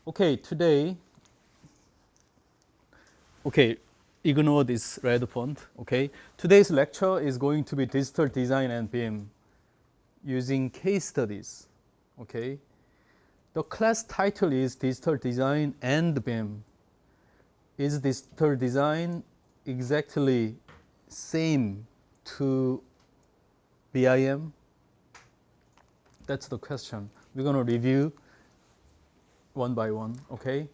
Okay, today, ignore this red font, okay? Today's lecture is going to be digital design and BIM using case studies, okay? The class title is digital design and BIM. Is digital design exactly same to BIM? That's the question. We're going to review one by one, okay?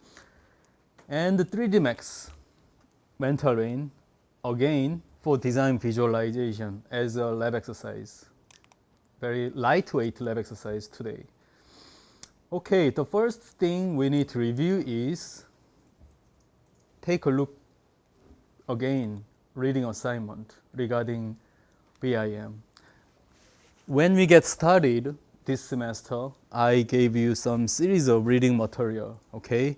And the 3D Max mental rain again for design visualization as a lab exercise. Very lightweight lab exercise today. Okay, the first thing we need to review is take a look again, reading assignment regarding BIM. When we get started this semester, I gave you some series of reading material, okay?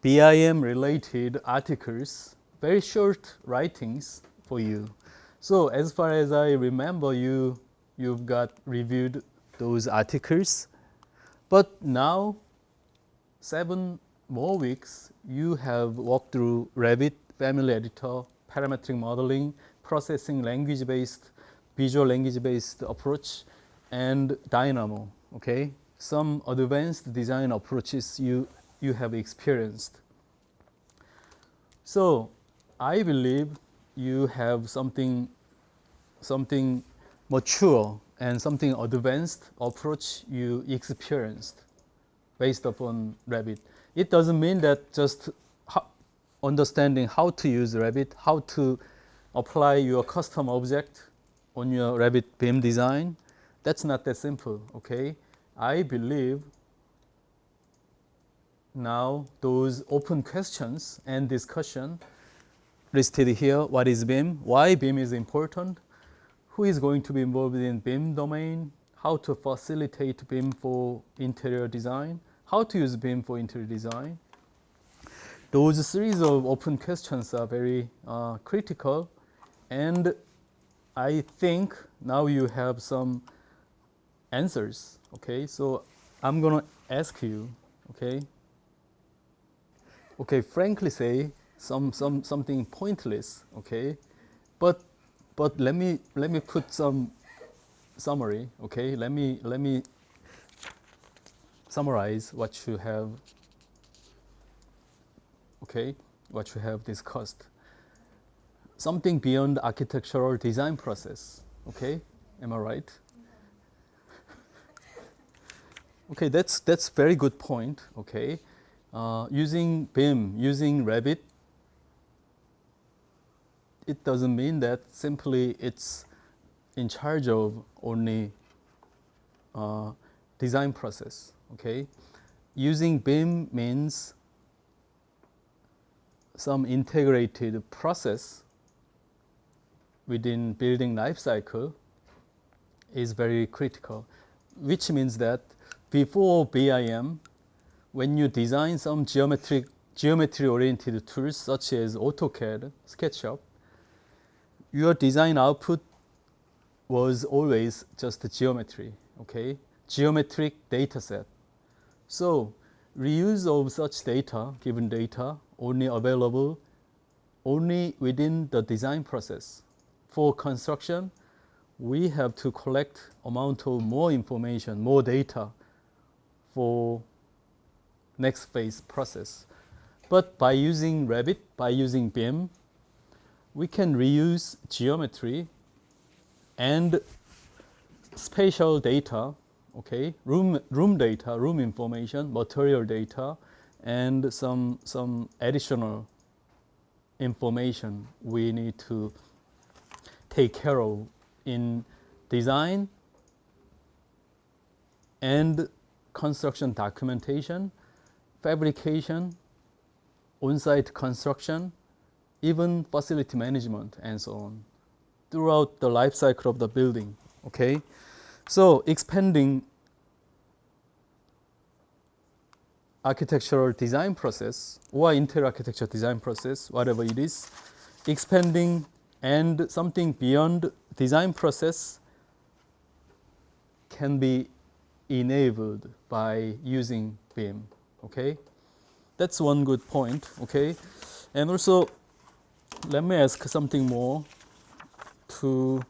BIM related articles, very short writings for you. So as far as I remember, you've got reviewed those articles. But now, 7 more weeks, you have walked through Revit, Family Editor, parametric modeling, processing language-based, visual language-based approach, and Dynamo, okay? Some advanced design approaches you have experienced. So I believe you have something mature and something advanced approach you experienced based upon Revit. It doesn't mean that just understanding how to use Revit, how to apply your custom object on your Revit BIM design. That's not that simple, okay? I believe now those open questions and discussion listed here, what is BIM, why BIM is important, who is going to be involved in BIM domain, how to facilitate BIM for interior design, how to use BIM for interior design. Those series of open questions are very critical, and I think now you have some answers, okay? So I'm gonna ask you, okay? Okay, frankly say something pointless, okay? But let me put some summary, okay? Let me summarize what you have, okay? What you have discussed. Something beyond architectural design process, okay? Am I right? Okay, that's very good point, okay? Using BIM, using Revit, it doesn't mean that simply it's in charge of only design process, okay? Using BIM means some integrated process within building life cycle is very critical, which means that before BIM, when you design some geometry-oriented tools such as AutoCAD, SketchUp, your design output was always just geometry, okay? Geometric data set. So reuse of such data, given data, only available only within the design process. For construction, we have to collect amount of more information, more data for next phase process. But by using Revit, by using BIM, we can reuse geometry and spatial data, okay, room data, room information, material data, and some additional information we need to take care of in design and construction documentation, fabrication, on-site construction, even facility management, and so on, throughout the life cycle of the building, okay? So expanding architectural design process or interior architecture design process, whatever it is, expanding and something beyond design process can be enabled by using BIM, okay? That's one good point, okay? And also, let me ask something more to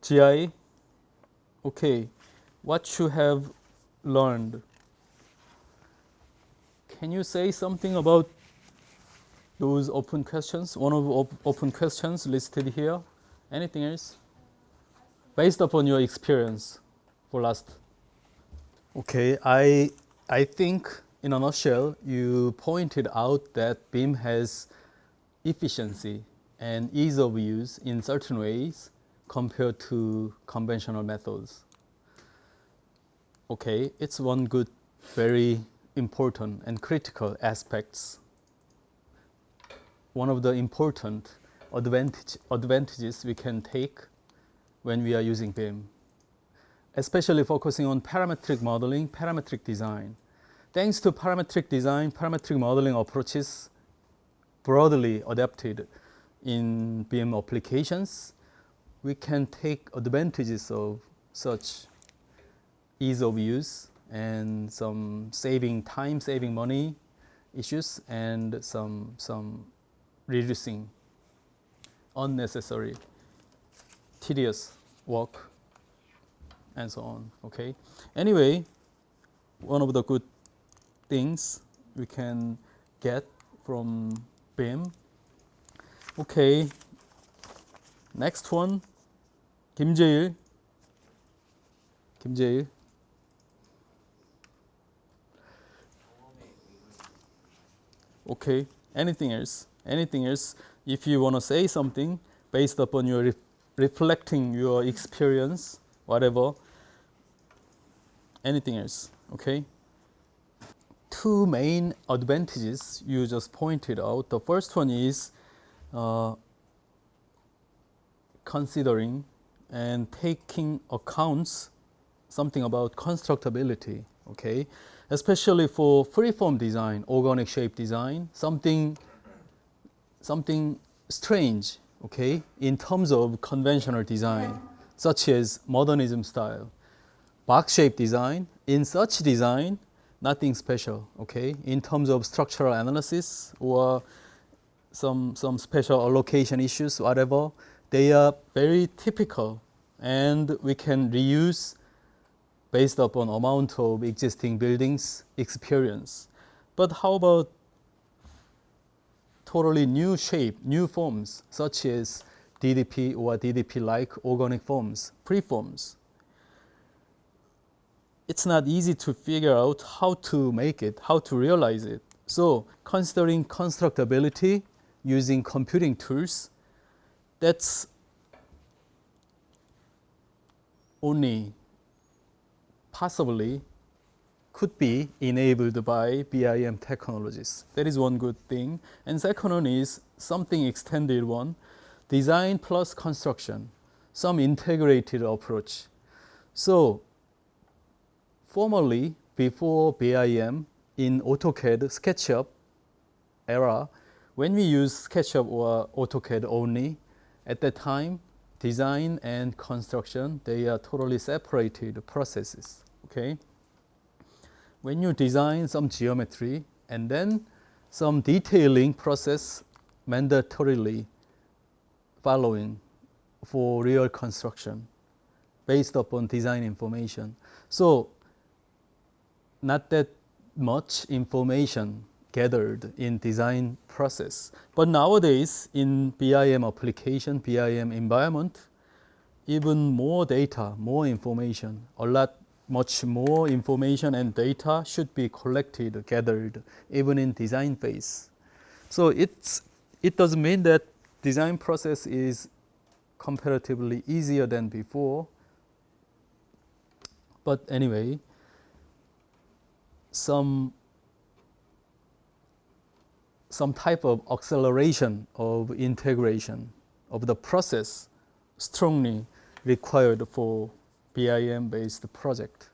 GI. Okay, what you have learned. Can you say something about those open questions? One of the open questions listed here. Anything else? Based upon your experience for last. Okay, I think in a nutshell, you pointed out that BIM has efficiency and ease of use in certain ways compared to conventional methods. Okay, it's one good, very important and critical aspects. One of the important advantages we can take when we are using BIM, especially focusing on parametric modeling, parametric design. Thanks to parametric design, parametric modeling approaches broadly adapted in BIM applications, we can take advantages of such ease of use and some time saving money issues, and some reducing unnecessary tedious work and so on. Okay, anyway, one of the good things we can get from BIM. Okay, next one, 김재일. Okay, anything else? If you want to say something based upon your reflecting your experience, whatever, anything else, okay? Two main advantages you just pointed out. The first one is considering and taking accounts something about constructability, okay? Especially for freeform design, organic shape design, something strange, okay, in terms of conventional design, such as modernism style. Box shape design, in such design, nothing special, okay, in terms of structural analysis or some special allocation issues, whatever, they are very typical and we can reuse based upon amount of existing buildings experience. But how about totally new shape, new forms, such as DDP or DDP-like organic forms, preforms? It's not easy to figure out how to make it, how to realize it. So considering constructability using computing tools, that's only possibly could be enabled by BIM technologies. That is one good thing. And second one is something extended one, design plus construction, some integrated approach. So formerly, before BIM, in AutoCAD, SketchUp era, when we use SketchUp or AutoCAD only, at that time, design and construction, they are totally separated processes, okay? When you design some geometry and then some detailing process mandatorily following for real construction based upon design information. So not that much information gathered in design process. But nowadays in BIM application, BIM environment, even more data, more information, much more information and data should be collected, gathered, even in design phase. So it doesn't mean that design process is comparatively easier than before. But anyway, some type of acceleration of integration of the process strongly required for BIM-based project.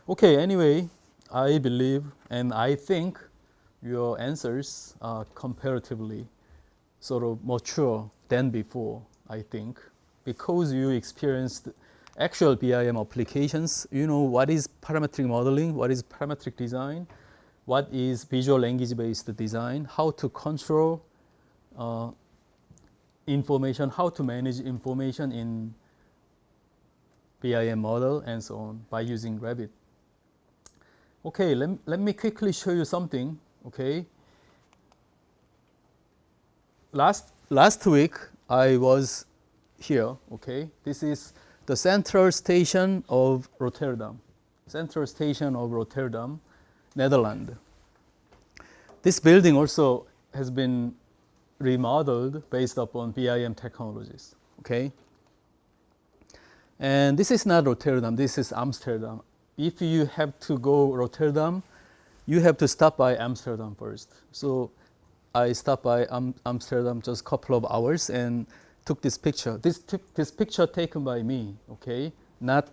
Okay, anyway, I believe and I think your answers are comparatively sort of mature than before, I think, because you experienced actual BIM applications. You know what is parametric modeling, what is parametric design, what is visual language-based design, how to control information, how to manage information in BIM model, and so on by using Revit. Okay, let me quickly show you something. Okay, last week I was here. Okay, this is the central station of Rotterdam. Central station of Rotterdam, Netherlands. This building also has been remodeled based upon BIM technologies. Okay, and this is not Rotterdam. This is Amsterdam. If you have to go Rotterdam, you have to stop by Amsterdam first. So I stopped by Amsterdam just a couple of hours and took this picture. This picture taken by me, okay? Not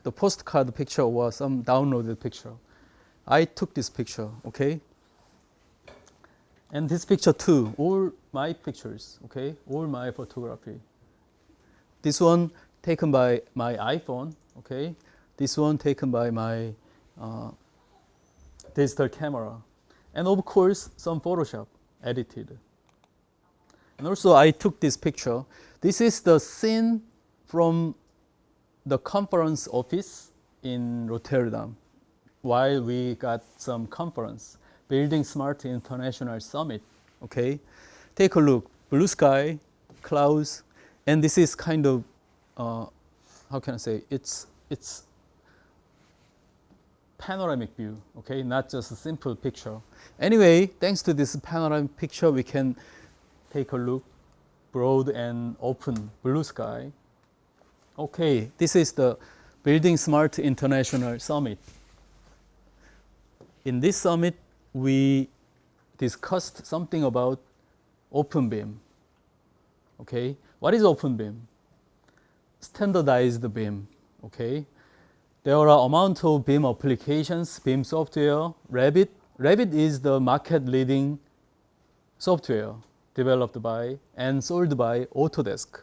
the postcard picture or some downloaded picture. I took this picture, okay? And this picture too, all my pictures, okay? All my photography. This one taken by my iPhone, okay? This one taken by my digital camera. And of course, some Photoshop edited. And also I took this picture. This is the scene from the conference office in Rotterdam while we got some conference, Building Smart International Summit, okay? Take a look, blue sky, clouds, and this is kind of, how can I say, it's panoramic view, okay? Not just a simple picture. Anyway, thanks to this panoramic picture, we can take a look, broad and open blue sky. Okay, this is the Building Smart International Summit. In this summit, we discussed something about open BIM. Okay, what is open BIM? Standardized BIM, okay? There are amount of BIM applications, BIM software, Revit. Revit is the market-leading software developed by and sold by Autodesk.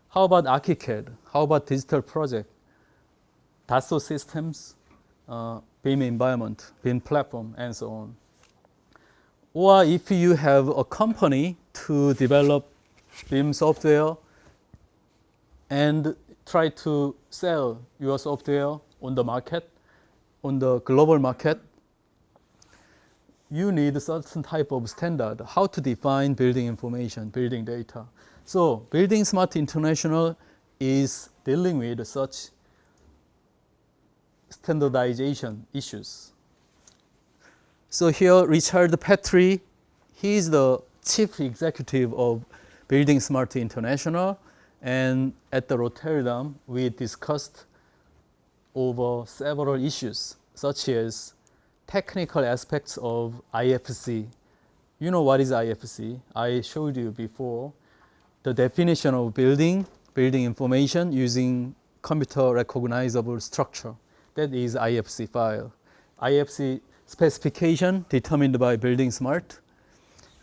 How about ArchiCAD? How about digital project? Dassault Systems, BIM environment, BIM platform, and so on. Or if you have a company to develop BIM software and try to sell your software on the market, on the global market, you need a certain type of standard, how to define building information, building data. So Building Smart International is dealing with such standardization issues. So here, Richard Petrie, he is the chief executive of Building Smart International, and at the Rotterdam, we discussed over several issues, such as technical aspects of IFC. You know what is IFC? I showed you before the definition of building information using computer recognizable structure. That is IFC file. IFC specification determined by Building Smart,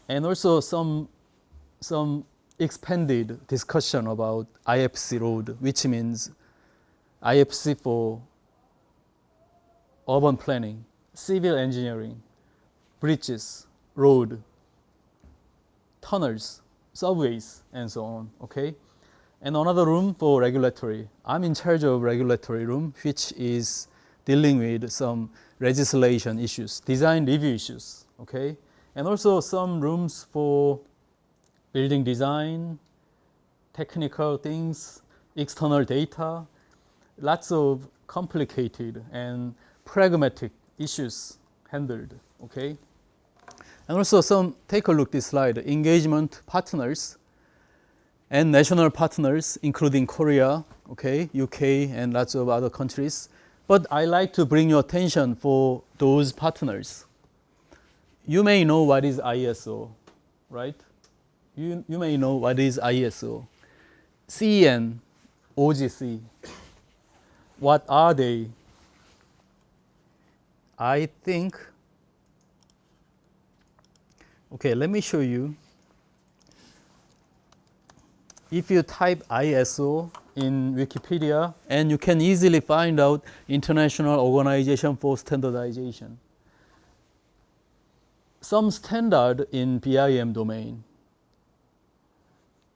and also some expanded discussion about IFC road, which means IFC for urban planning, civil engineering, bridges, road, tunnels, subways, and so on, okay? And another room for regulatory. I'm in charge of regulatory room, which is dealing with some legislation issues, design review issues, okay? And also some rooms for building design, technical things, external data, lots of complicated and pragmatic issues handled, okay? And also take a look at this slide, engagement partners and national partners, including Korea, okay, UK, and lots of other countries. But I like to bring your attention for those partners. You may know what is ISO, right? You may know what is ISO. CN, OGC. What are they? I think, okay, let me show you. if you type ISO in Wikipedia, and you can easily find out International Organization for Standardization. Some standard in BIM domain.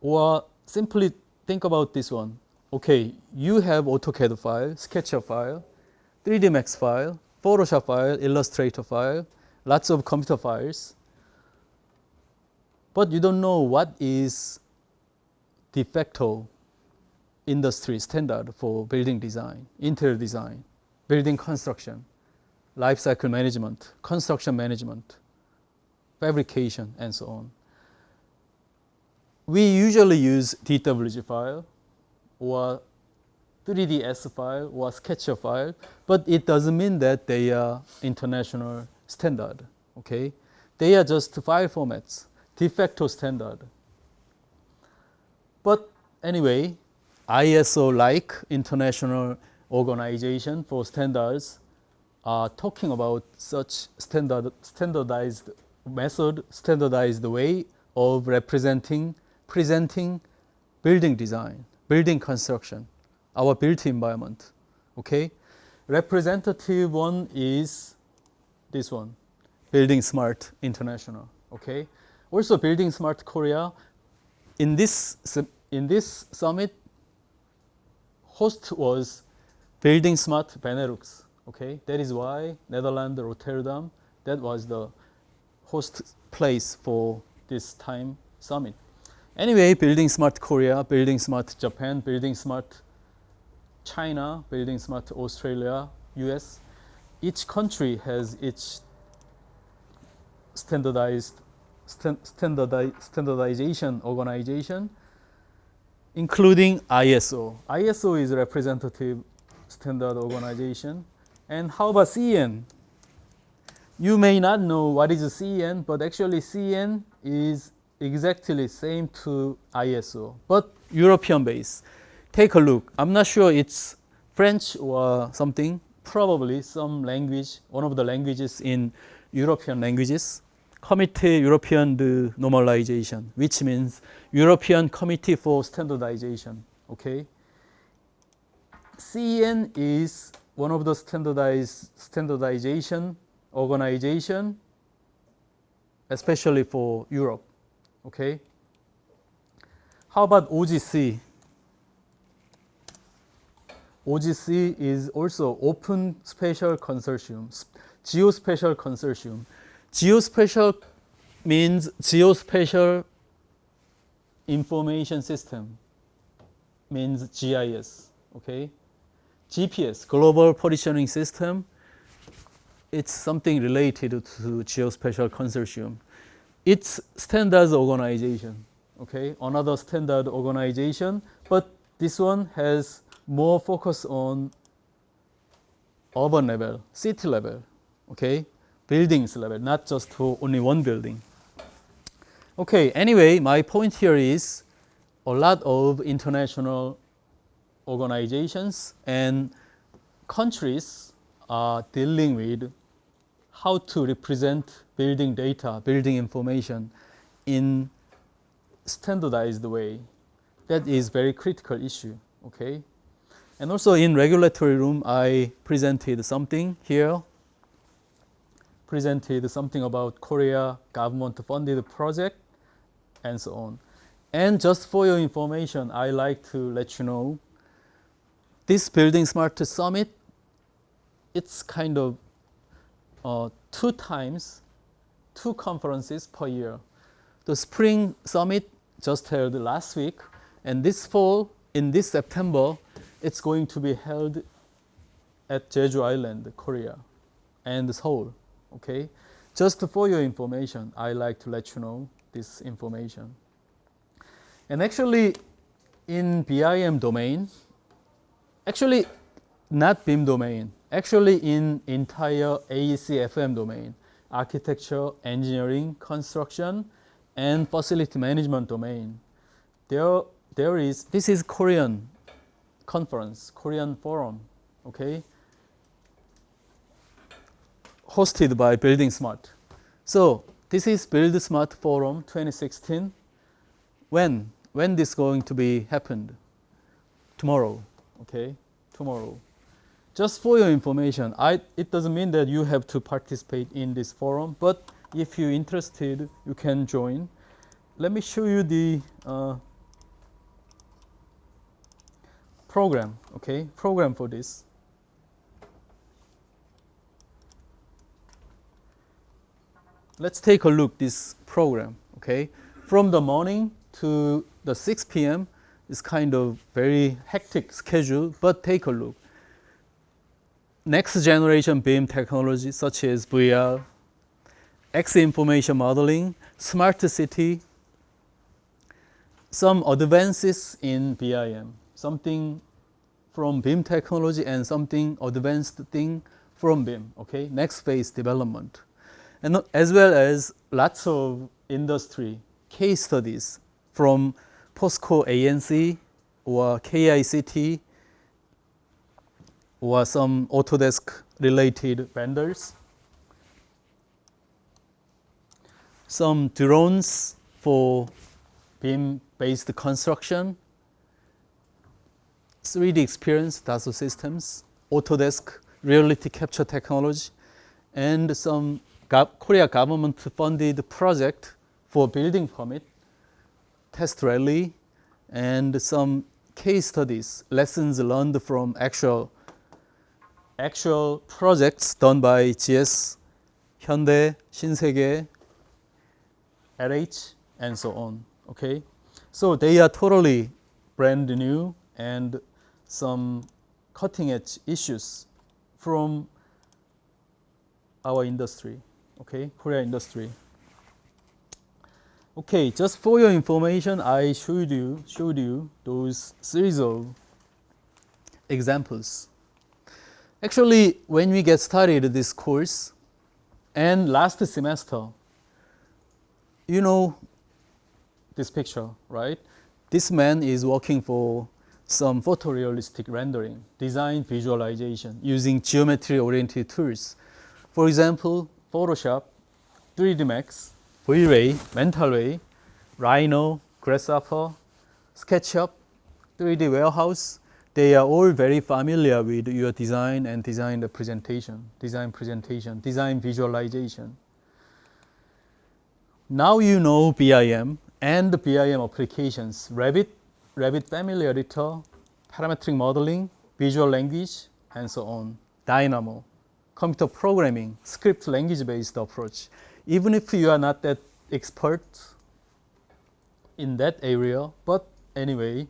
Or simply think about this one. Okay, you have AutoCAD file, SketchUp file, 3D Max file, Photoshop file, Illustrator file, lots of computer files. But you don't know what is de facto industry standard for building design, interior design, building construction, life cycle management, construction management, fabrication, and so on. We usually use DWG file or 3ds file or SketchUp file, but it doesn't mean that they are international standard, okay? They are just file formats, de facto standard. But anyway, ISO-like International Organization for Standards are talking about such standardized method, standardized way of presenting building design, building construction, our built environment, okay? Representative one is this one, Building Smart International, okay? Also Building Smart Korea. In this summit, host was Building Smart Benelux, okay? That is why Netherlands, Rotterdam, that was the host place for this time summit. Anyway, Building Smart Korea, Building Smart Japan, Building Smart China, Building Smart Australia, US. Each country has its standardization organization, including ISO. ISO is a representative standard organization. And how about CN? You may not know what is CN, but actually CN is exactly same to ISO, but European base. Take a look. I'm not sure it's French or something, probably some language, one of the languages in European languages. Committee European de Normalization, which means European Committee for Standardization, okay? CEN is one of the standardization organization, especially for Europe, okay? How about OGC? OGC is also Open Spatial Consortium, Geospatial Consortium. Geospatial means Geospatial Information System, means GIS, okay? GPS, Global Positioning System, it's something related to Geospatial Consortium. It's standards organization, okay? Another standard organization, but this one has more focus on urban level, city level, okay? Buildings level, not just for only one building. Okay, anyway, my point here is a lot of international organizations and countries are dealing with how to represent building data, building information in standardized way. That is very critical issue, okay? And also in regulatory room, I presented something here, presented something about Korea government funded project and so on. And just for your information, I like to let you know, this Building Smart Summit, it's kind of two conferences per year. The Spring Summit just held last week, and this fall, in this September, it's going to be held at Jeju Island, Korea, and Seoul, okay? Just for your information, I like to let you know this information. And actually, in BIM domain, actually, not BIM domain, actually in entire AEC FM domain, architecture, engineering, construction, and facility management domain, this is Korean conference, Korean forum, okay? Hosted by Building Smart. So this is Build Smart Forum 2016. When when this going to be happened? Tomorrow, okay? Tomorrow. Just for your information, it doesn't mean that you have to participate in this forum, but if you're interested, you can join. Let me show you the program, okay? Program for this. Let's take a look this program, okay? From the morning to the 6 p.m. is kind of very hectic schedule, but take a look. Next generation BIM technology such as VR, X information modeling, smart city, some advances in BIM, something from BIM technology and something advanced thing from BIM, okay? Next phase development. And as well as lots of industry case studies from POSCO ANC or KICT or some Autodesk related vendors. Some drones for BIM-based construction, 3D experience, Dassault systems, Autodesk reality capture technology, and some Korea government-funded project for building permit, test rally, and some case studies, lessons learned from actual projects done by GS, Hyundai, Shinsegae, LH, and so on. Okay, so they are totally brand new and some cutting-edge issues from our industry. Okay, Korea industry. Okay, just for your information, I showed you those series of examples. Actually, when we get started this course and last semester, you know this picture, right? This man is working for some photorealistic rendering, design visualization using geometry-oriented tools. For example, Photoshop, 3D Max, V-Ray, Mental Ray, Rhino, Grasshopper, SketchUp, 3D Warehouse. They are all very familiar with your design and design presentation, design visualization. Now you know BIM and the BIM applications, Revit Family Editor, parametric modeling, visual language, and so on, Dynamo, computer programming, script language-based approach. Even if you are not that expert in that area, but anyway,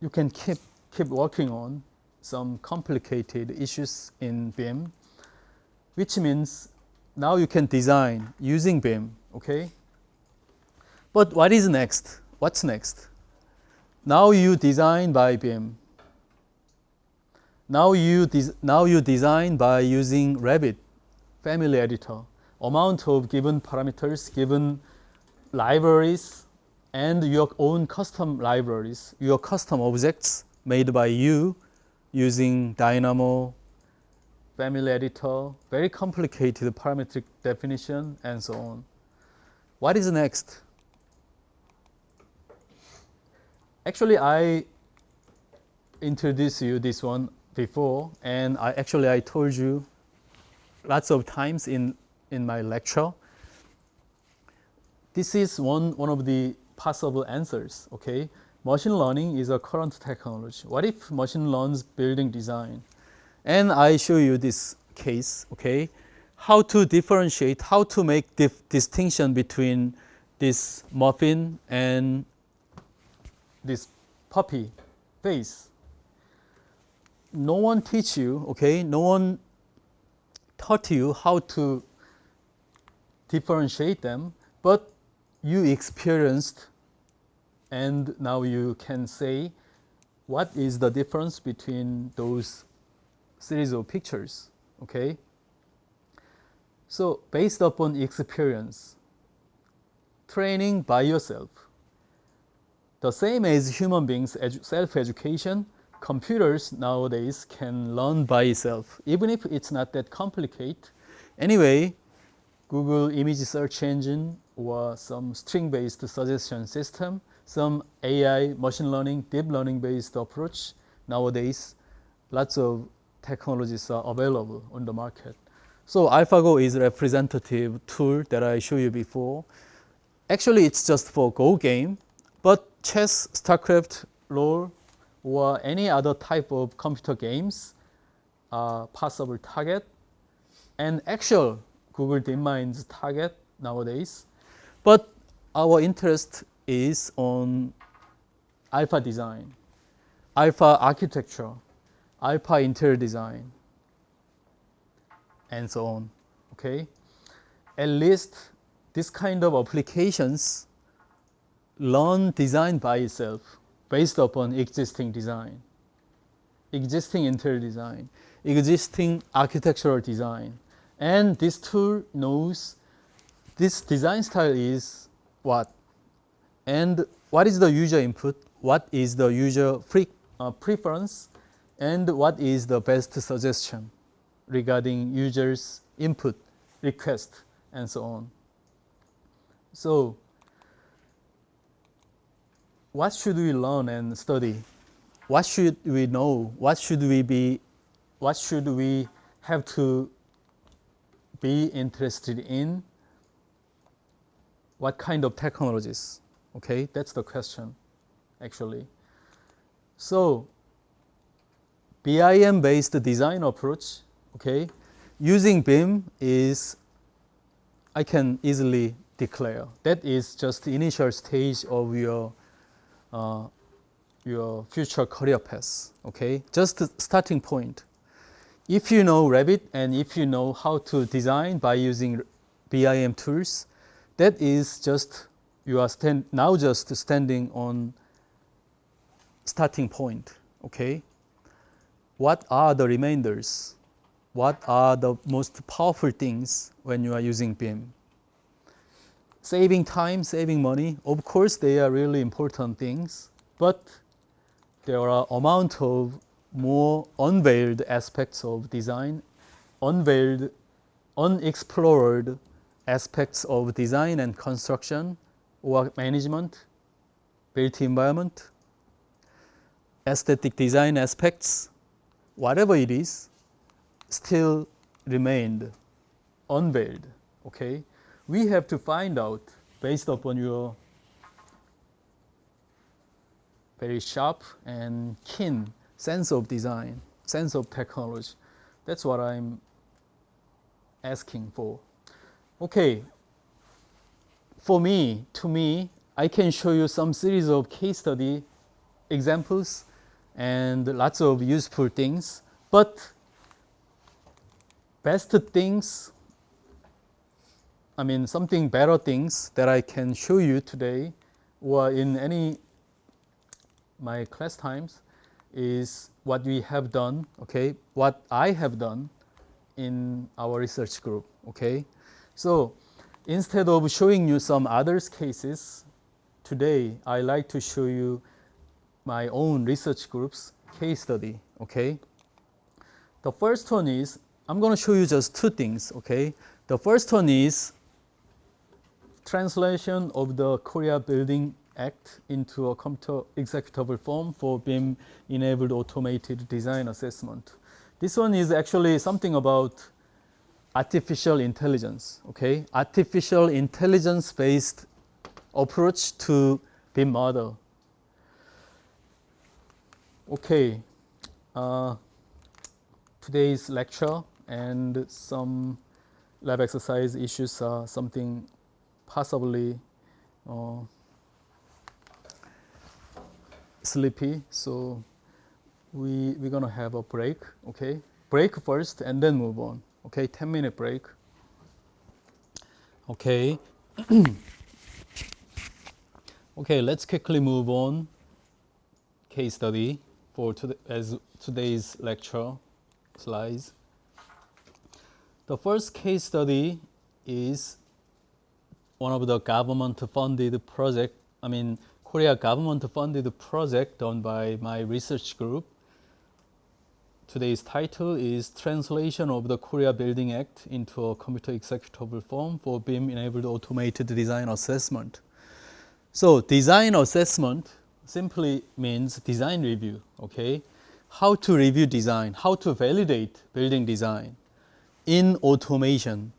you can keep working on some complicated issues in BIM, which means now you can design using BIM, okay? But what is next? What's next? Now you design by BIM. Now you design by using Revit Family Editor. Amount of given parameters, given libraries, and your own custom libraries, your custom objects made by you using Dynamo, Family Editor, very complicated parametric definition, and so on. What is next? Actually, I introduced you this one before, and I told you lots of times in my lecture. This is one of the possible answers, okay? Machine learning is a current technology. What if machine learns building design? And I show you this case, okay? How to differentiate, how to make distinction between this muffin and this puppy face. No one teach you, okay? No one taught you how to differentiate them, but you experienced, and now you can say what is the difference between those series of pictures, okay? So based upon experience, training by yourself, the same as human beings, self-education, computers nowadays can learn by itself, even if it's not that complicated. Anyway, Google image search engine or some string-based suggestion system, some AI, machine learning, deep learning-based approach. Nowadays, lots of technologies are available on the market. So AlphaGo is a representative tool that I showed you before. Actually, it's just for Go game, but chess, StarCraft, LoL, or any other type of computer games are possible target, and actual Google DeepMind's target nowadays. But our interest is on alpha design, alpha architecture, alpha interior design, and so on. Okay, at least this kind of applications learn design by itself based upon existing design, existing interior design, existing architectural design. And this tool knows this design style is what, and what is the user input, what is the user preference, and what is the best suggestion regarding users' input, request, and so on. So, what should we learn and study? What should we know? What should we have to be interested in? What kind of technologies? Okay, that's the question, actually. So, BIM-based design approach, okay, using BIM is, I can easily declare, that is just the initial stage of your future career path, okay? Just the starting point. If you know Revit and if you know how to design by using BIM tools, that is just, you are now just standing on starting point, okay? What are the remainders? What are the most powerful things when you are using BIM? Saving time, saving money, of course they are really important things, but there are amount of more unveiled aspects of design, unveiled, unexplored aspects of design and construction or management, built environment, aesthetic design aspects, whatever it is, still remained unveiled, okay? We have to find out based upon your very sharp and keen sense of design, sense of technology. That's what I'm asking for. Okay, to me, I can show you some series of case study examples and lots of useful things, but best things, I mean something better things that I can show you today or in any my class times is what we have done, okay, what I have done in our research group, okay. So instead of showing you some others cases, today I like to show you my own research group's case study, okay. The first one is, I'm going to show you just two things, okay. The first one is translation of the Korea Building Act into a computer executable form for BIM-enabled automated design assessment. This one is actually something about artificial intelligence, okay? Artificial intelligence-based approach to BIM model. Okay, today's lecture and some lab exercise issues are something possibly sleepy, so we're gonna have a break, okay? Break first and then move on, okay? 10-minute break. Okay. Okay, let's quickly move on. Case study for today's lecture slides. The first case study is one of the government-funded project, Korea government-funded project done by my research group today's title is Translation of the Korea Building Act into a Computer Executable Form for BIM-enabled Automated Design Assessment. So design assessment simply means design review, okay? How to review design, how to validate building design in automation.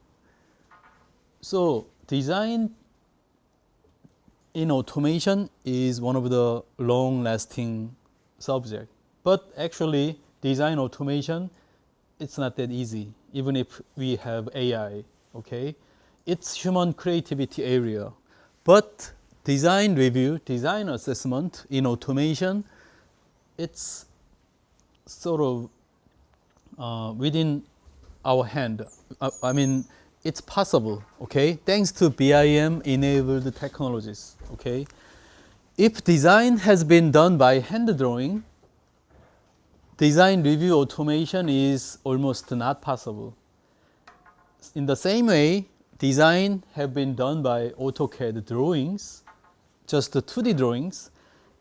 So design in automation is one of the long-lasting subjects. But actually, design automation, it's not that easy, even if we have AI, okay? It's human creativity area. But design review, design assessment in automation, it's sort of within our hand. I mean, it's possible, okay? Thanks to BIM-enabled technologies, okay? If design has been done by hand drawing, design review automation is almost not possible. In the same way, design have been done by AutoCAD drawings, just the 2D drawings.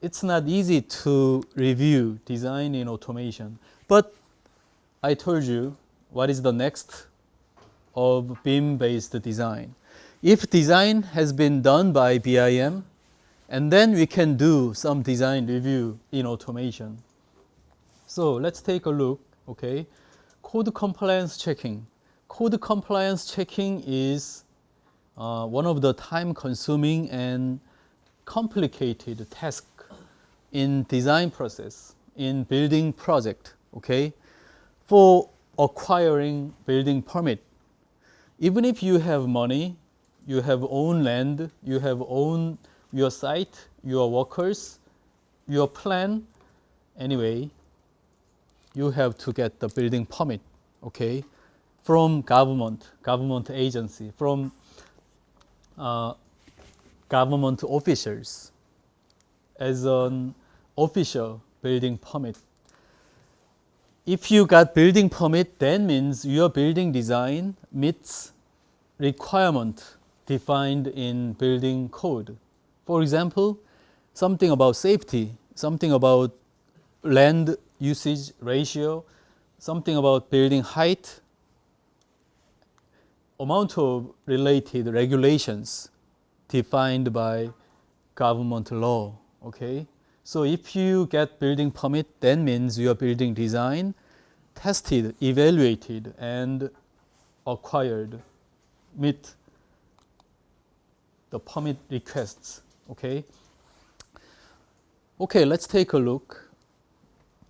It's not easy to review design in automation. But I told you what is the next of BIM-based design. If design has been done by BIM, and then we can do some design review in automation. So let's take a look, okay? Code compliance checking. Code compliance checking is one of the time-consuming and complicated task in design process, in building project, okay? For acquiring building permit. Even if you have money, you have own land, you have own your site, your workers, your plan, anyway, you have to get the building permit, okay, from government agency, from government officials as an official building permit. If you got building permit, that means your building design meets requirement defined in building code. For example, something about safety, something about land usage ratio, something about building height, amount of related regulations defined by government law, okay? So if you get building permit, that means your building design tested, evaluated, and acquired, meet the permit requests, okay? Okay, let's take a look.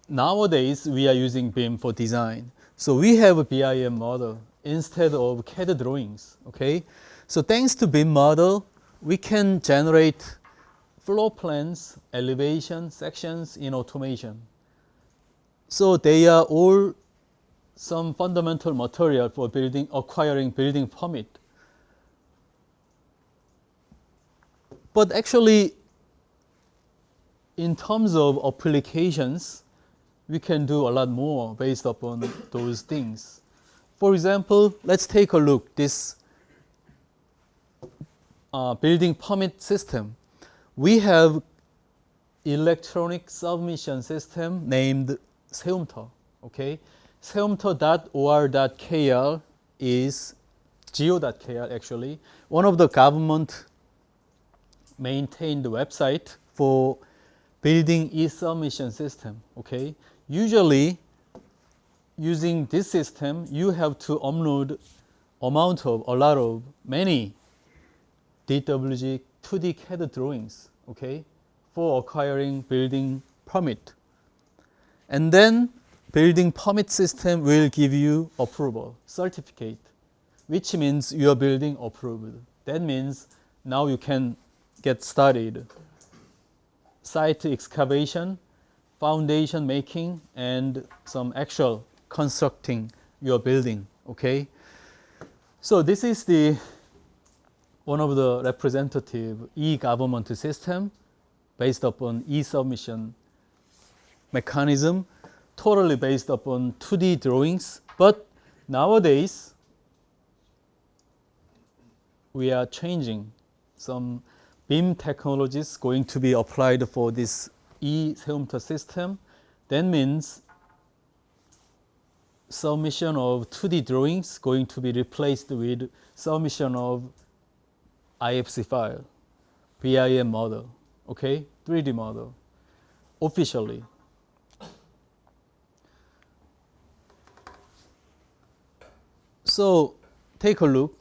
Nowadays, we are using BIM for design. So we have a BIM model instead of CAD drawings, okay? So thanks to BIM model, we can generate floor plans, elevation, sections in automation. So they are all some fundamental material for acquiring building permit. But actually, in terms of applications, we can do a lot more based upon those things. For example, let's take a look this building permit system. We have electronic submission system named 세움터, okay? 세움터.or.kr is geo.kr actually, one of the government maintained website for building e-submission system, okay? Usually, using this system, you have to upload many DWG 2D CAD drawings, okay, for acquiring building permit. And then building permit system will give you approval, certificate, which means your building approved. That means now you can get started. Site excavation, foundation making, and some actual constructing your building, okay? So this is one of the representative e-government system based upon e-submission mechanism, totally based upon 2D drawings. But nowadays, we are changing some BIM technologies going to be applied for this e-세움터 system. That means submission of 2D drawings going to be replaced with submission of IFC file, BIM model, okay, 3D model, officially. So take a look.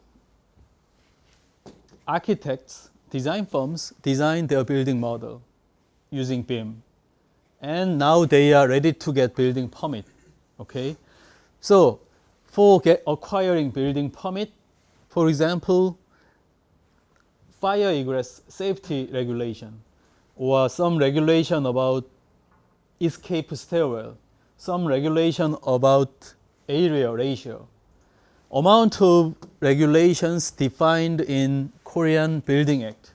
Architects, design firms design their building model using BIM. And now they are ready to get building permit, okay? So for acquiring building permit, for example, fire egress safety regulation or some regulation about escape stairwell, some regulation about area ratio, amount of regulations defined in Korean Building Act,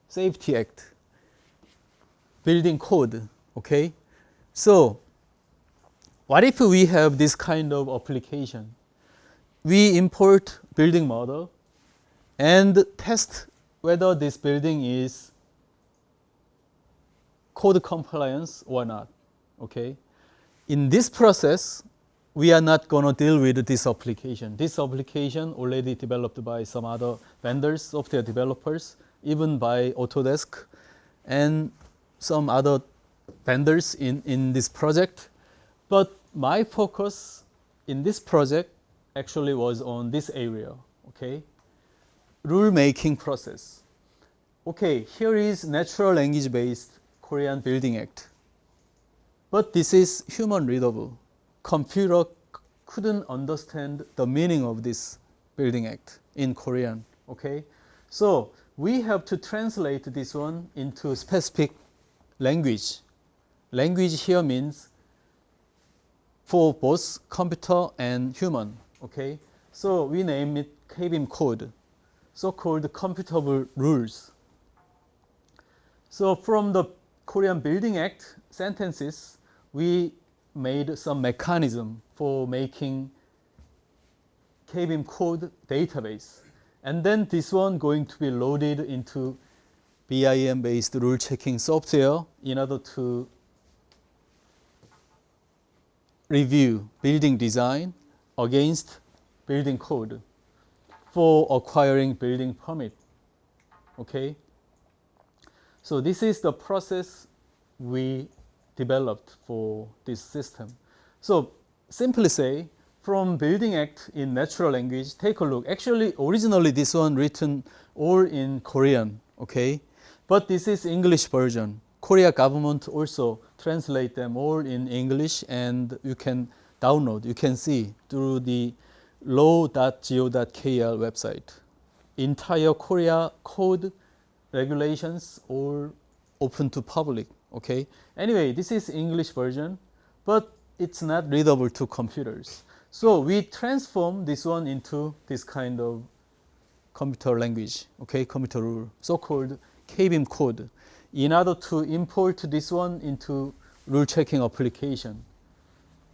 Safety Act, building code, okay? So what if we have this kind of application? We import building model and test whether this building is code compliance or not, okay? In this process, we are not going to deal with this application. This application already developed by some other vendors, software developers, even by Autodesk and some other vendors in this project. But my focus in this project actually was on this area, okay? Rule making process. Okay, here is natural language based Korean Building Act. But this is human readable. Computer couldn't understand the meaning of this Building Act in Korean, okay? So we have to translate this one into specific language. Language here means for both computer and human, okay? So we name it KBIM code, so-called computable rules. So from the Korean Building Act sentences, we made some mechanism for making KBIM code database. And then this one going to be loaded into BIM-based rule checking software in order to review building design against building code for acquiring building permit, okay? So this is the process we developed for this system. So simply say, from Building Act in natural language, take a look. Actually, originally this one written all in Korean, okay? But this is English version. Korea government also translate them all in English, and you can download, you can see through the law.go.kr website. Entire Korea code regulations all open to public, okay? Anyway, this is English version, but it's not readable to computers. So we transform this one into this kind of computer language, okay, computer rule, so-called KBIM code, in order to import this one into rule checking application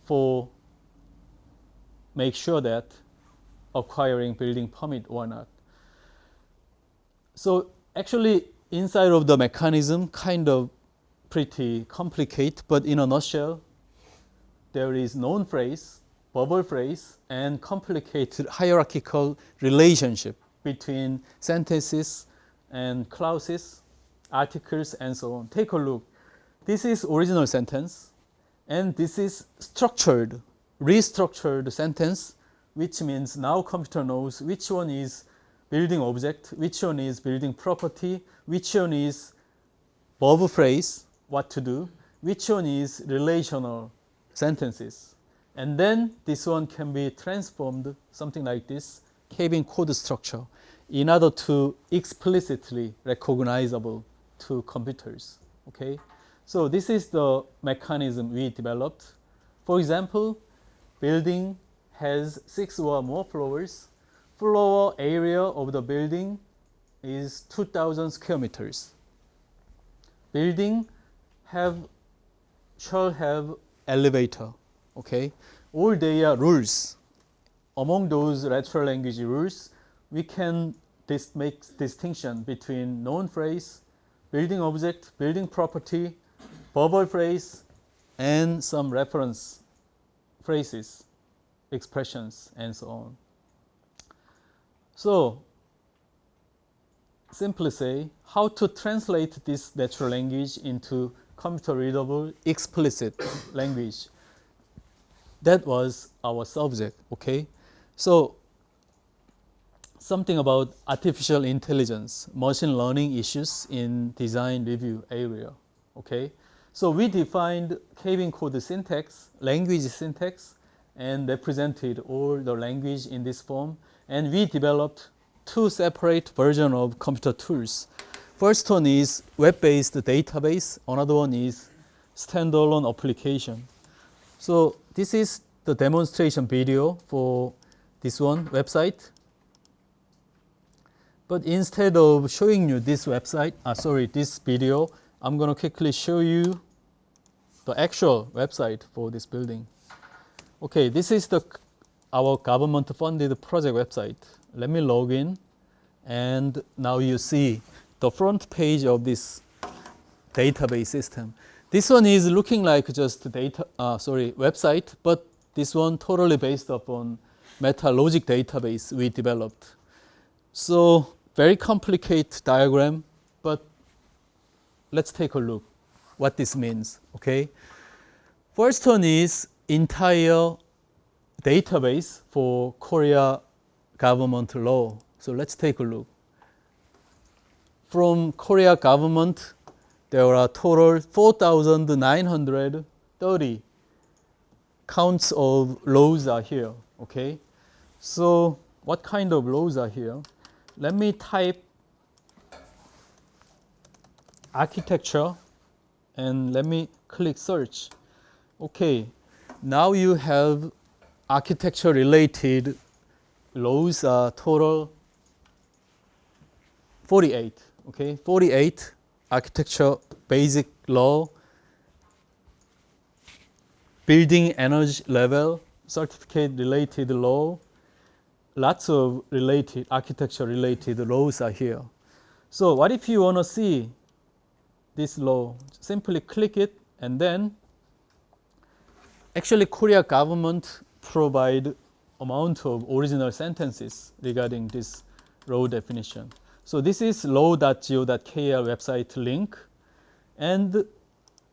for make sure that acquiring building permit or not. So actually inside of the mechanism kind of pretty complicated, but in a nutshell, there is known phrase, verbal phrase, and complicated hierarchical relationship between sentences and clauses, articles, and so on. Take a look. This is original sentence, and this is structured, restructured sentence, which means now computer knows which one is building object, which one is building property, which one is verb phrase, what to do, which one is relational sentences. And then this one can be transformed, something like this, KBIM code structure, in order to explicitly recognizable to computers, okay? So this is the mechanism we developed. For example, building has 6 or more floors. Floor area of the building is 2,000 square meters. Building shall have elevator, okay? All their rules. Among those natural language rules, we can make distinction between known phrase, building object, building property, verbal phrase, and some reference phrases, expressions, and so on. So, simply say how to translate this natural language into computer readable explicit language. That was our subject, okay? So, something about artificial intelligence, machine learning issues in design review area, okay? So we defined Kevin code syntax, language syntax, and represented all the language in this form. And we developed two separate versions of computer tools. First one is web-based database. Another one is standalone application. So this is the demonstration video for this one website. But instead of showing you this website, this video, I'm going to quickly show you the actual website for this building. Okay, this is our government-funded project website. Let me log in, and now you see the front page of this database system. This one is looking like just website, but this one totally based upon meta-logic database we developed. So very complicated diagram, but let's take a look what this means, okay? First one is entire database for Korea government law. So let's take a look. From Korea government, there are total 4,930 counts of laws are here, okay? So what kind of laws are here? Let me type architecture and let me click search. Okay, now you have architecture related laws are total 48. Okay, 48 architecture basic law, building energy level, certificate related law, lots of related architecture related laws are here. So what if you want to see this law? Simply click it, and then actually Korea government provide amount of original sentences regarding this law definition. So this is law.go.kr website link, and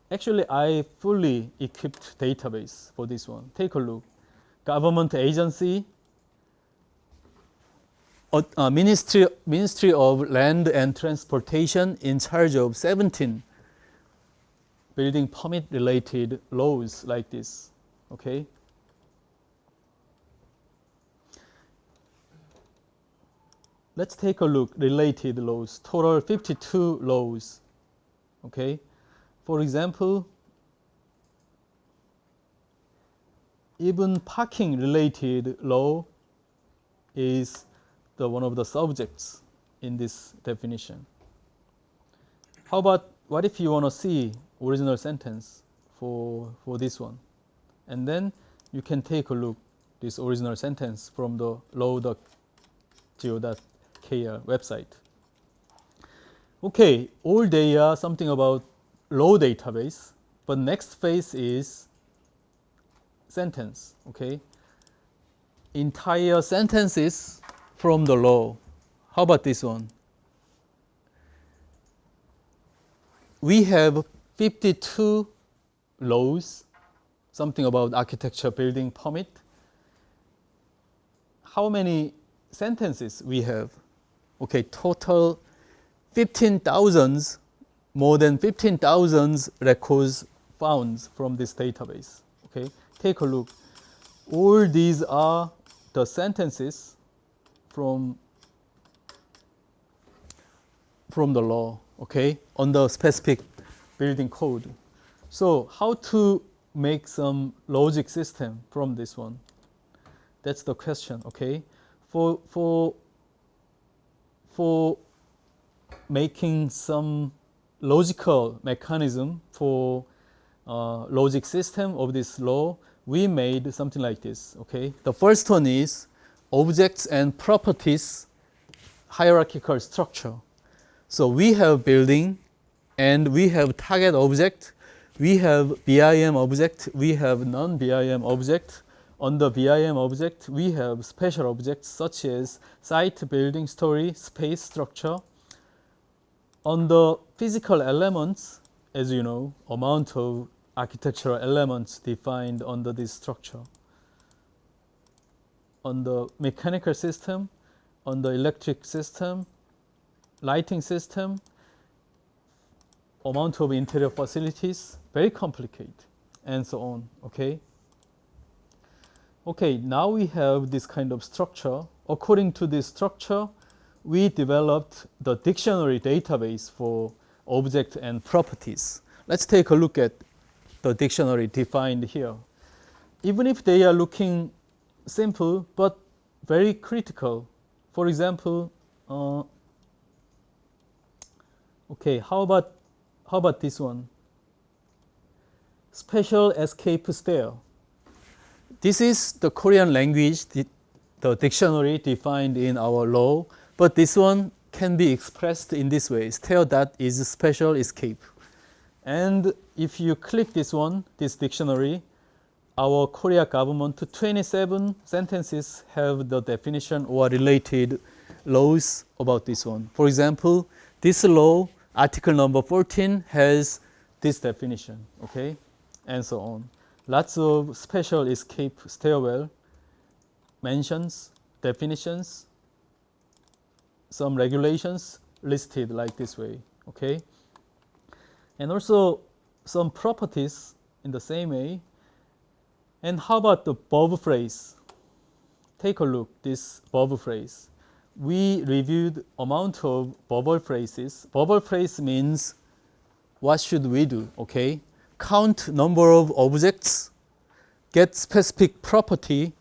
actually I fully equipped database for this one. Take a look. Government agency, Ministry of Land and Transportation in charge of 17 building permit related laws like this, okay? Let's take a look, related laws, total 52 laws, okay? For example, even parking related law is one of the subjects in this definition. How about what if you want to see original sentence for this one? And then you can take a look this original sentence from the law.go.kr website. Okay, all data something about law database, but next phase is sentence, okay? Entire sentences from the law. How about this one? We have 52 laws, something about architecture building permit. How many sentences we have? Okay, total 15,000, more than 15,000 records found from this database. Okay, take a look. All these are the sentences from the law, okay, on the specific building code. So how to make some logic system from this one? That's the question, okay? For making some logical mechanism for logic system of this law, we made something like this, okay? The first one is objects and properties hierarchical structure. So we have building, and we have target object, we have BIM object, we have non-BIM object. On the BIM object, we have special objects such as site, building, story, space, structure. On the physical elements, as you know, amount of architectural elements defined under this structure. On the mechanical system, on the electric system, lighting system, amount of interior facilities, very complicated, and so on, okay? Okay, now we have this kind of structure. According to this structure, we developed the dictionary database for object and properties. Let's take a look at the dictionary defined here. Even if they are looking simple, but very critical. For example, okay, how about this one? Special escape stair. This is the Korean language, the dictionary defined in our law, but this one can be expressed in this way. Stair that is special escape. And if you click this one, this dictionary, our Korea government 27 sentences have the definition or related laws about this one. For example, this law, article number 14, has this definition, okay, and so on. Lots of special escape stairwell mentions, definitions, some regulations listed like this way, okay? And also some properties in the same way. And how about the verb phrase? Take a look, this verb phrase. We reviewed amount of verbal phrases. Verbal phrase means what should we do, okay? Count number of objects, get specific property,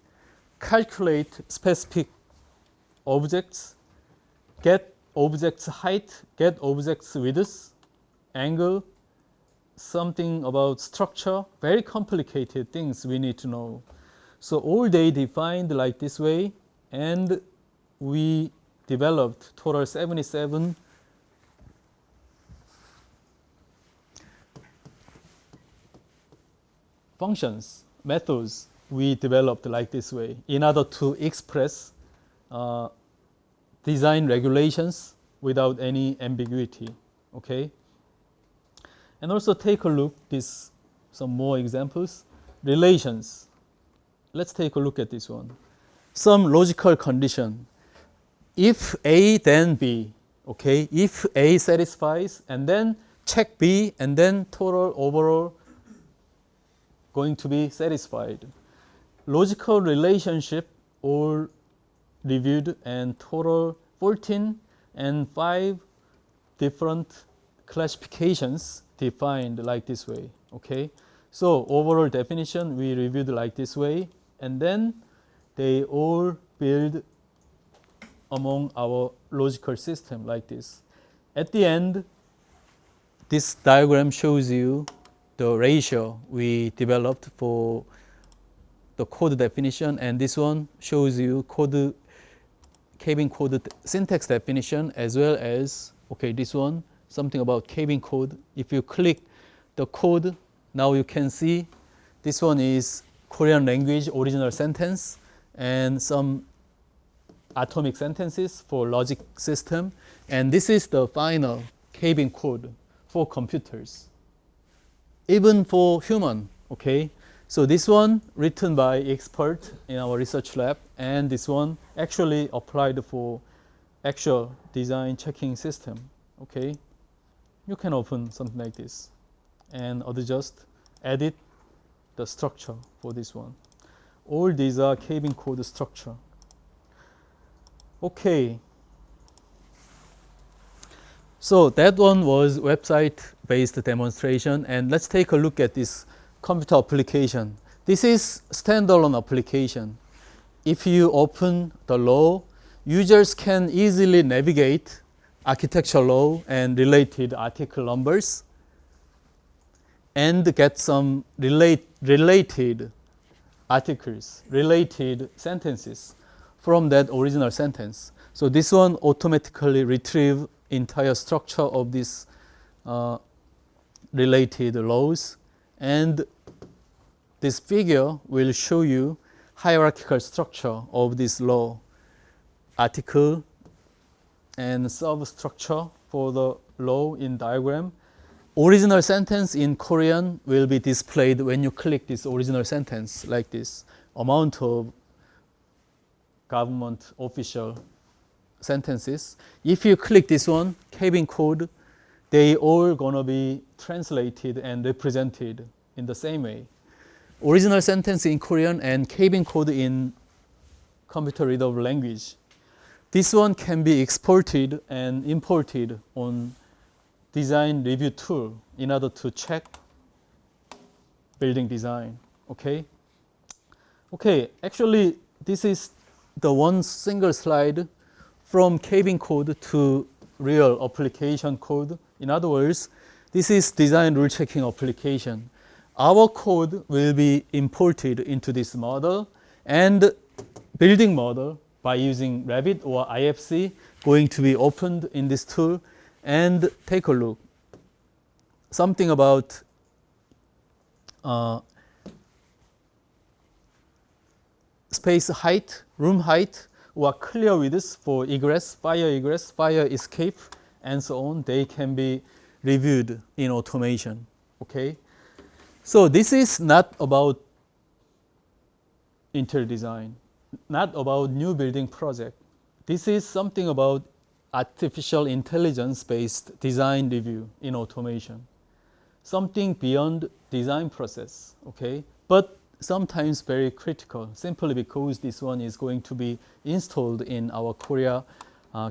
calculate specific objects, get objects height, get objects width, angle, something about structure, very complicated things we need to know. So all they defined like this way, and we developed total 77 functions, methods we developed like this way in order to express design regulations without any ambiguity, okay? And also take a look this some more examples. Relations. Let's take a look at this one. Some logical condition. If A, then B, okay? If A satisfies, and then check B, and then total overall going to be satisfied. Logical relationship all reviewed, and total 14 and 5 different classifications defined like this way, okay? So overall definition we reviewed like this way, and then they all build among our logical system like this. At the end, this diagram shows you the ratio we developed for the code definition, and this one shows you code, cabin code syntax definition, as well as, okay, this one, something about cabin code. If you click the code, now you can see this one is Korean language original sentence and some atomic sentences for logic system. And this is the final cabin code for computers, even for human, okay? So this one written by expert in our research lab, and this one actually applied for actual design checking system, okay? You can open something like this and just edit the structure for this one. All these are cabin code structure. Okay. So that one was website-based demonstration, and let's take a look at this computer application. This is standalone application. If you open the law, users can easily navigate architecture law and related article numbers and get some related articles, related sentences from that original sentence. So this one automatically retrieve entire structure of this related laws, and this figure will show you hierarchical structure of this law, article and substructure for the law in diagram. Original sentence in Korean will be displayed when you click this original sentence like this. Amount of government official sentences. If you click this one, cabin code, they all gonna be translated and represented in the same way. Original sentence in Korean and cabin code in computer readable language. This one can be exported and imported on design review tool in order to check building design. Okay. Actually, this is the one single slide from cabin code to real application code. In other words, this is design rule checking application. Our code will be imported into this model, and building model by using Revit or IFC going to be opened in this tool. And take a look. Something about space height, room height, or clear widths for egress, fire escape, and so on. They can be reviewed in automation. Okay. So this is not about interior design, not about new building project. This is something about artificial intelligence-based design review in automation. Something beyond design process, okay? But sometimes very critical, simply because this one is going to be installed in our Korea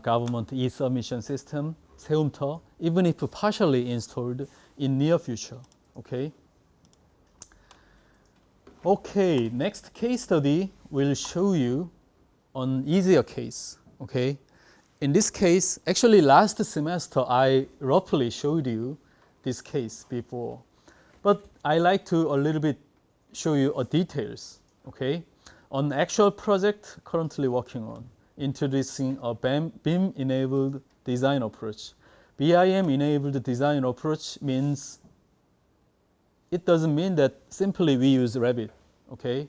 government e-submission system, 세움터, even if partially installed in near future, okay? Okay, next case study will show you an easier case, okay? In this case, actually last semester I roughly showed you this case before, but I like to a little bit show you details, okay? On actual project currently working on, introducing a BIM-enabled design approach. BIM-enabled design approach means, it doesn't mean that simply we use Revit, okay?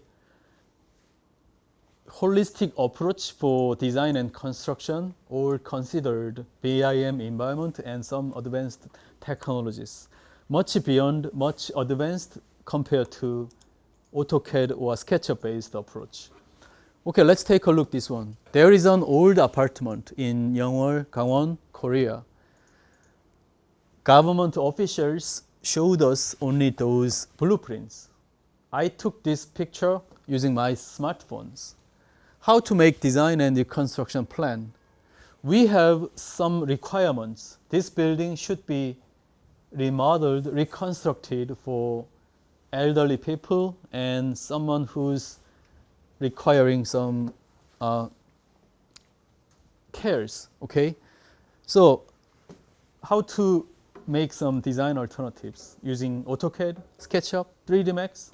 Holistic approach for design and construction, or considered BIM environment and some advanced technologies, much beyond, much advanced compared to AutoCAD or SketchUp-based approach. Okay, let's take a look this one. There is an old apartment in Yeongwol, Gangwon, Korea. Government officials showed us only those blueprints. I took this picture using my smartphones. How to make design and reconstruction plan. We have some requirements. This building should be remodeled, reconstructed for elderly people and someone who's requiring some cares, okay? So how to make some design alternatives using AutoCAD, SketchUp, 3D Max?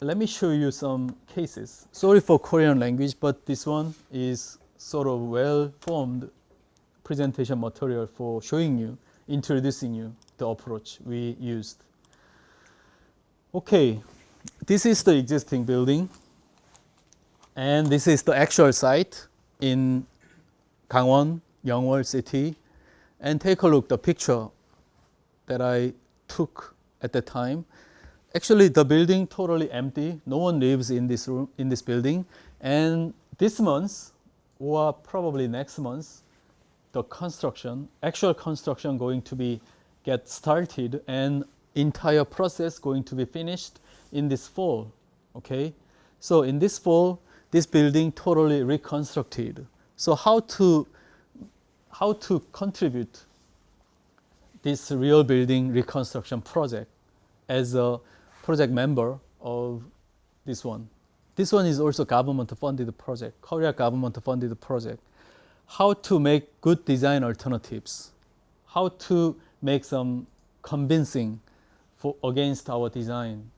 Let me show you some cases. Sorry for Korean language, but this one is sort of well-formed presentation material for showing you, introducing you the approach we used. Okay, this is the existing building, and this is the actual site in Gangwon, Yeongwol city. And take a look the picture that I took at the time. Actually, the building totally empty. No one lives in this room, in this building. And this month, or probably next month, the construction, actual construction, going to be get started, and entire process going to be finished in this fall. Okay, so in this fall, this building totally reconstructed. So how to contribute this real building reconstruction project as a project member of this one. This one is also government funded project, Korea government funded project. How to make good design alternatives. How to make some convincing against our design.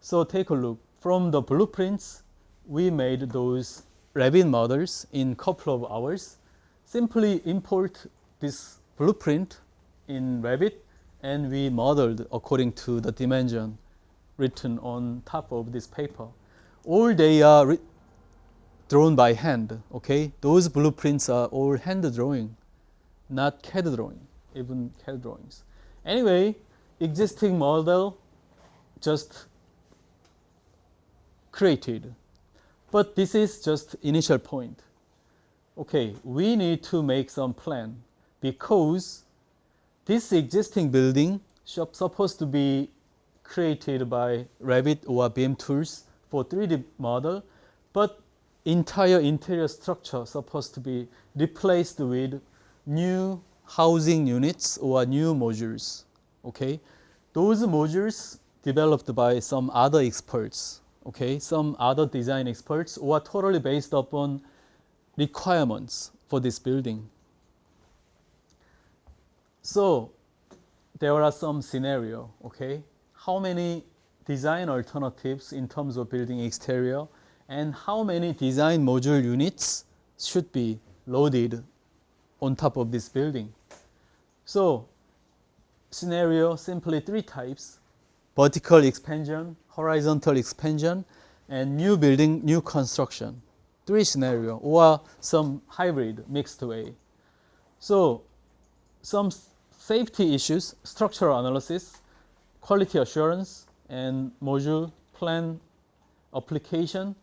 So take a look. From the blueprints, we made those Revit models in a couple of hours. Simply import this blueprint in Revit, and we modeled according to the dimension written on top of this paper. all they are drawn by hand, okay? Those blueprints are all hand drawing, not CAD drawing, even CAD drawings. Anyway, existing model just created. But this is just initial point. Okay, we need to make some plan because this existing building supposed to be created by Revit or BIM tools for 3D model, but entire interior structure supposed to be replaced with new housing units or new modules. Okay, those modules developed by some other experts, okay, some other design experts, or totally based upon requirements for this building. So there are some scenario, okay, how many design alternatives in terms of building exterior and how many design module units should be loaded on top of this building. So scenario, simply three types: vertical expansion, horizontal expansion, and new building, new construction. Three scenario, or some hybrid mixed way. So some safety issues, structural analysis, quality assurance, and module plan application.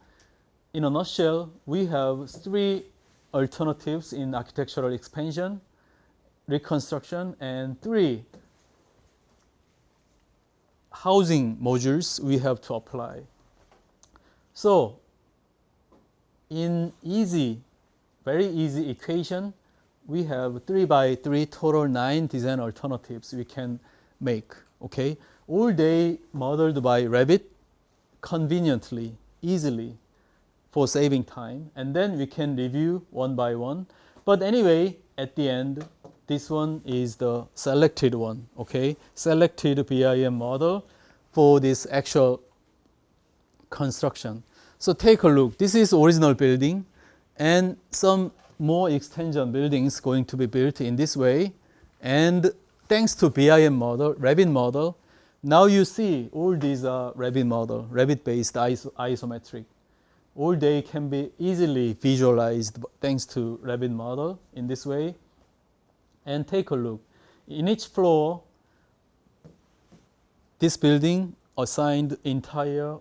In a nutshell, we have three alternatives in architectural expansion, reconstruction, and three housing modules we have to apply. So in very easy equation, we have 3 by 3 total 9 design alternatives we can make. Okay, all they modeled by Revit conveniently, easily, for saving time, and then we can review one by one. But anyway, at the end, this one is the selected one. Okay, selected BIM model for this actual construction. So take a look. This is original building, and some more extension buildings going to be built in this way. And thanks to BIM model, Revit model, now you see all these are Revit model, Revit-based isometric. All they can be easily visualized thanks to Revit model in this way. And take a look. In each floor, this building assigned entire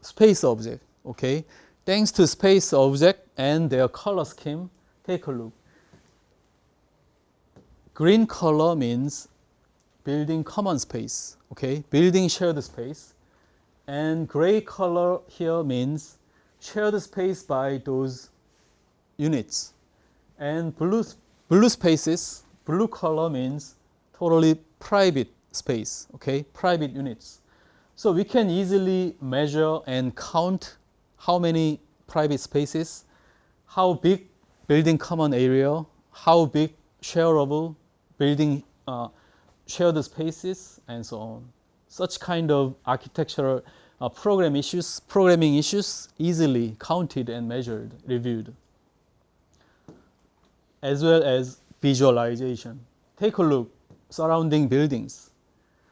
space object. Okay, thanks to space object and their color scheme, take a look. Green color means building common space, okay, building shared space. And gray color here means shared space by those units. And blue spaces, blue color means totally private space, okay, private units. So we can easily measure and count how many private spaces, how big building common area, how big shareable building shared spaces, and so on. Such kind of architectural programming issues easily counted and measured, reviewed, as well as visualization. Take a look, surrounding buildings.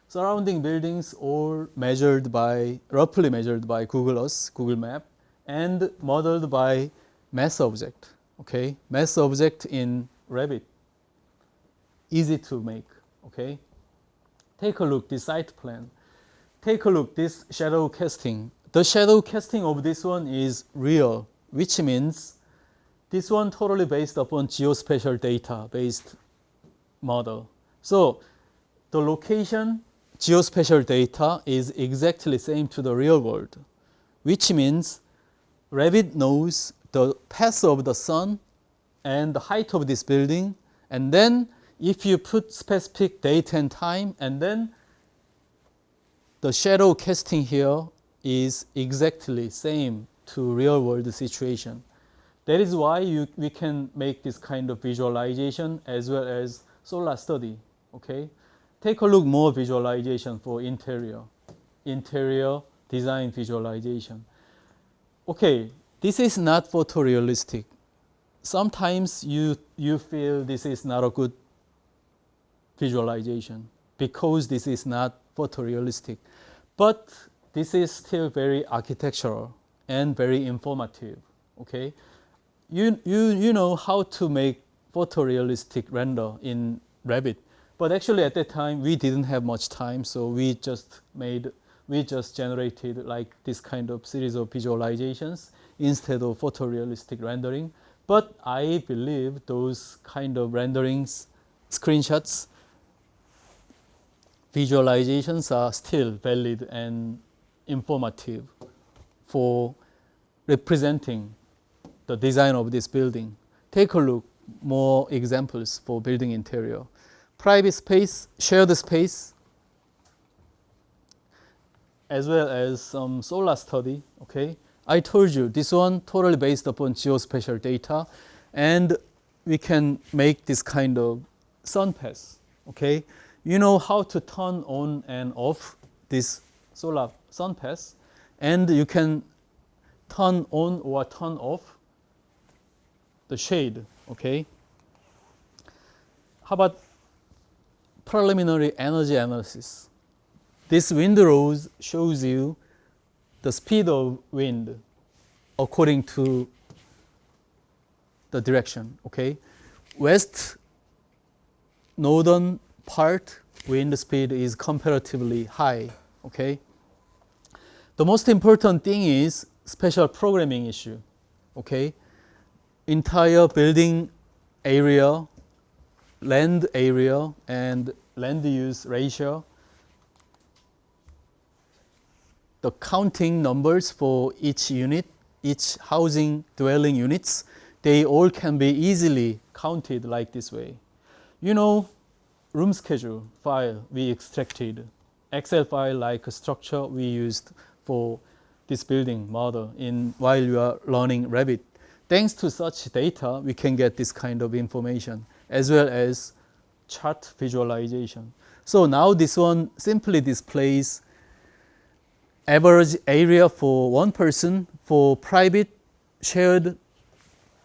Surrounding buildings all roughly measured by Google Earth, Google Map, and modeled by mass object. Okay, mass object in Revit, easy to make. Okay, take a look this site plan. Take a look this shadow casting. The shadow casting of this one is real, which means this one totally based upon geospatial data based model. So the location geospatial data is exactly same to the real world, which means Revit knows the path of the sun and the height of this building, and then if you put specific date and time, and then the shadow casting here is exactly same to real world situation. That is why we can make this kind of visualization as well as solar study. Okay, take a look more visualization for interior design visualization. Okay, this is not photorealistic. Sometimes you feel this is not a good visualization because this is not photorealistic. But this is still very architectural. and very informative. Okay, you know how to make photorealistic render in Revit, but actually at that time we didn't have much time, so we just generated like this kind of series of visualizations instead of photorealistic rendering. But I believe those kind of renderings, screenshots, visualizations are still valid and informative for representing the design of this building. Take a look, more examples for building interior. Private space, shared space, as well as some solar study, okay? I told you, this one totally based upon geospatial data, and we can make this kind of sun pass, okay? You know how to turn on and off this solar sun pass, and you can turn on or turn off the shade, okay? How about preliminary energy analysis? This wind rose shows you the speed of wind according to the direction, okay? West northern part wind speed is comparatively high, okay? The most important thing is special programming issue, okay? Entire building area, land area, and land use ratio, the counting numbers for each unit, each housing dwelling units, they all can be easily counted like this way. You know, room schedule file we extracted, Excel file like a structure we used for this building model while you are learning Revit. Thanks to such data, we can get this kind of information as well as chart visualization. So now this one simply displays average area for one person for private, shared,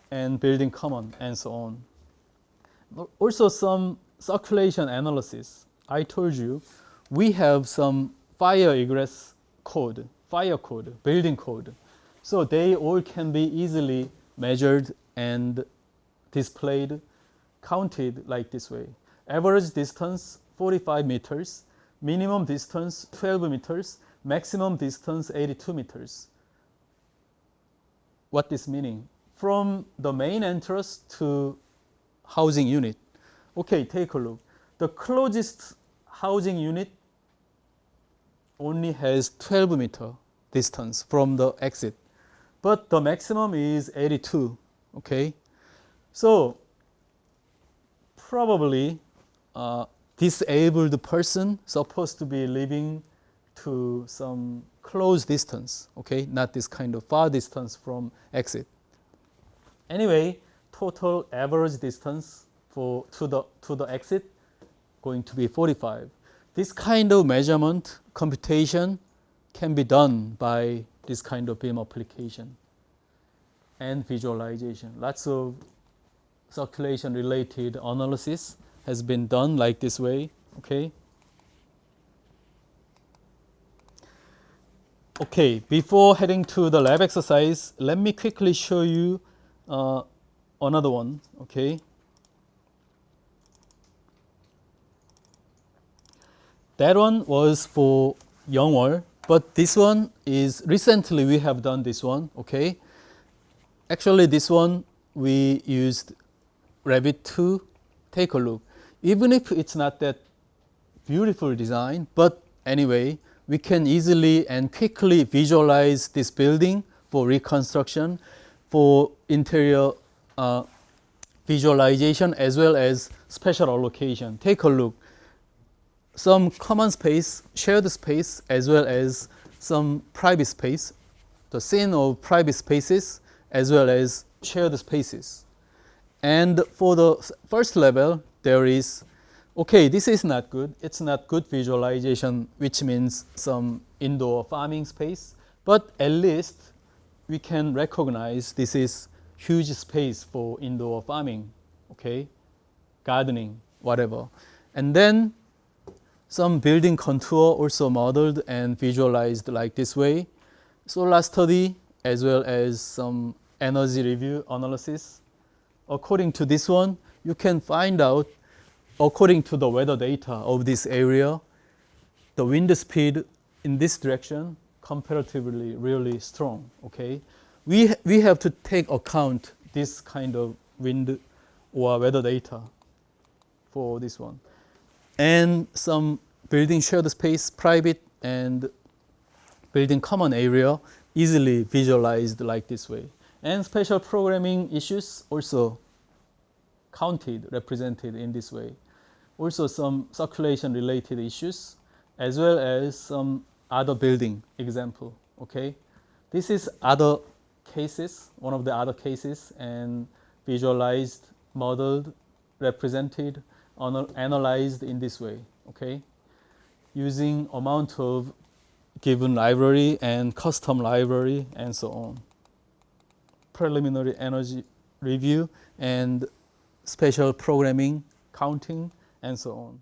and building common, and so on. Also some circulation analysis. I told you we have some fire egress code, fire code, building code. So they all can be easily measured and displayed, counted like this way. Average distance 45 meters, minimum distance 12 meters, maximum distance 82 meters. What this meaning? From the main entrance to housing unit. Okay, take a look. The closest housing unit only has 12 meter distance from the exit, but the maximum is 82, okay? So probably disabled person supposed to be living to some close distance, okay? Not this kind of far distance from exit. Anyway, total average distance to the exit going to be 45. This kind of measurement computation can be done by this kind of BIM application and visualization. Lots of circulation related analysis has been done like this way, okay? Okay, before heading to the lab exercise, let me quickly show you another one, okay? That one was for Youngwol, but this one is recently we have done this one, okay? Actually, this one we used Revit to take a look. Even if it's not that beautiful design, but anyway, we can easily and quickly visualize this building for reconstruction, for interior visualization, as well as special allocation. Take a look. Some common space, shared space, as well as some private space, the scene of private spaces, as well as shared spaces. And for the first level, there is, okay, this is not good. It's not good visualization, which means some indoor farming space. But at least we can recognize this is huge space for indoor farming, okay, gardening, whatever. And then some building contour also modeled and visualized like this way. Solar study, as well as some energy review analysis. According to this one, you can find out, according to the weather data of this area, the wind speed in this direction comparatively really strong. Okay, we have to take account this kind of wind or weather data for this one, and some building shared space, private and building common area, easily visualized like this way. And special programming issues also counted, represented in this way. Also some circulation related issues, as well as some other building example. Okay, this is other cases, one of the other cases, and visualized, modeled, represented, analyzed in this way. Okay, using amount of given library and custom library and so on. Preliminary energy review and special programming, counting, and so on.